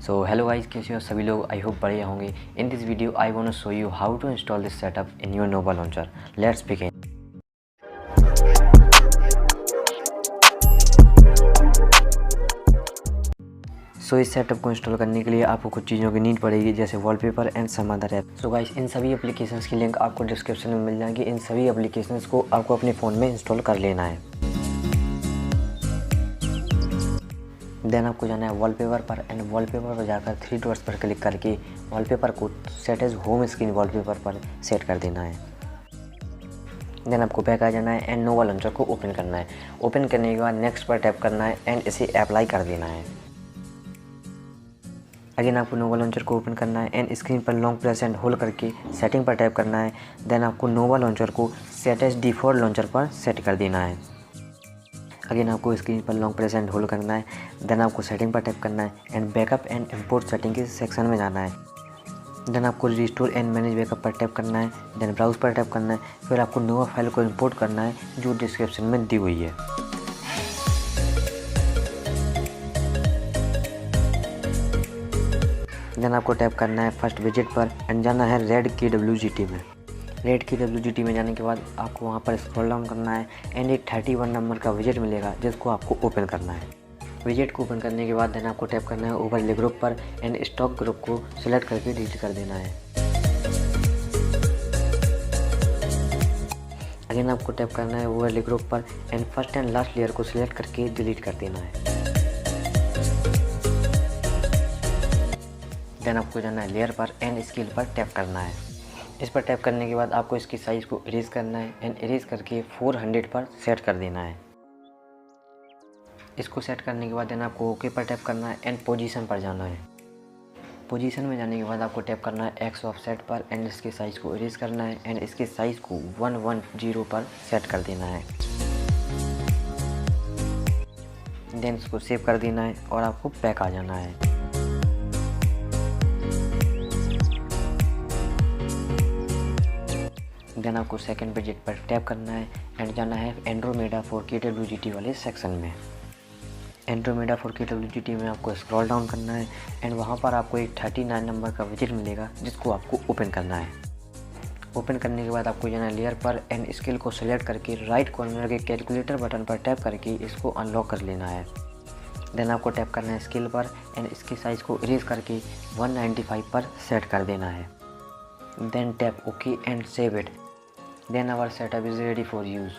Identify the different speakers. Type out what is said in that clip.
Speaker 1: So hello guys, कैसे हो सभी लोग। आई होप बढ़िया होंगे। In this video I want to show you how to install this setup in your Nova Launcher. Let's begin. So इस setup को install करने के लिए आपको कुछ चीज़ों की नीड पड़ेगी, जैसे wallpaper and some other app. So guys, इन सभी एप्लीकेशंस की लिंक आपको डिस्क्रिप्शन में मिल जाएगी। इन सभी एप्लीकेशंस को आपको अपने फ़ोन में इंस्टॉल कर लेना है। देन आपको जाना है वॉलपेपर पर एंड वॉलपेपर पर जाकर थ्री डॉट्स पर क्लिक करके वॉलपेपर को set age home screen wallpaper पर सेट कर देना है। देन आपको बैक आ जाना है एंड नोवा लॉन्चर को ओपन करना है। ओपन करने के बाद नेक्स्ट पर टैप करना है एंड इसे अप्लाई कर देना है। अगेन आपको नोवा लॉन्चर को ओपन करना है एंड स्क्रीन पर लॉन्ग प्रेस एंड होल्ड करके सेटिंग पर टैप करना है। देन आपको नोवा लॉन्चर को सेट एज डिफ़ॉल्ट लॉन्चर पर सेट कर देना है। अगेन आपको स्क्रीन पर लॉन्ग प्रेस एंड होल्ड करना है। देन आपको सेटिंग पर टैप करना है and backup and import setting के सेक्शन में जाना है। देन आपको रिस्टोर एंड मैनेज बैकअप पर टैप करना है। देन ब्राउज पर टैप करना है। फिर आपको नोवा फाइल को इंपोर्ट करना है जो डिस्क्रिप्शन में दी हुई है। देन आपको टैप करना है फर्स्ट विजिट पर एंड जाना है रेड KWGT में। रेड KWGT में जाने के बाद आपको वहाँ पर स्क्रॉल डाउन करना है एंड एक 31 नंबर का विजिट मिलेगा जिसको आपको ओपन करना है। विजिट को ओपन करने के बाद देन आपको टैप करना है ओवरले ग्रुप पर एंड स्टॉक ग्रुप को सिलेक्ट करके डिलीट कर देना है। अगेन आपको टैप करना है ओवरले ग्रुप पर and first and last layer को सिलेक्ट करके डिलीट कर देना है। देन आपको जाना है लेयर पर एंड स्केल पर टैप करना है। इस पर टैप करने के बाद आपको इसकी साइज़ को इरेज करना है एंड इरेज करके 400 पर सेट कर देना है। इसको सेट करने के बाद देन आपको ओके पर टैप करना है एंड पोजीशन पर जाना है। पोजीशन में जाने के बाद आपको टैप करना है एक्स ऑफसेट पर एंड इसके साइज़ को इरेज करना है एंड इसके साइज़ को 110 पर सेट कर देना है। देन इसको सेव कर देना है और आपको बैक आ जाना है। देन आपको सेकंड विजिट पर टैप करना है एंड जाना है एंड्रोमेडा फॉर KWGT वाले सेक्शन में। एंड्रोमेडा फॉर KWGT में आपको स्क्रॉल डाउन करना है एंड वहाँ पर आपको एक 39 नंबर का विजिट मिलेगा जिसको आपको ओपन करना है। ओपन करने के बाद आपको जाना है लेयर पर एंड स्केल को सिलेक्ट करके राइट कॉर्नर के कैलकुलेटर बटन पर टैप करके इसको अनलॉक कर लेना है। देन आपको टैप करना है स्केल पर एंड इसकी साइज़ को इरेज करके 195 पर सेट कर देना है। Then tap okay and save it. Then our setup is ready for use.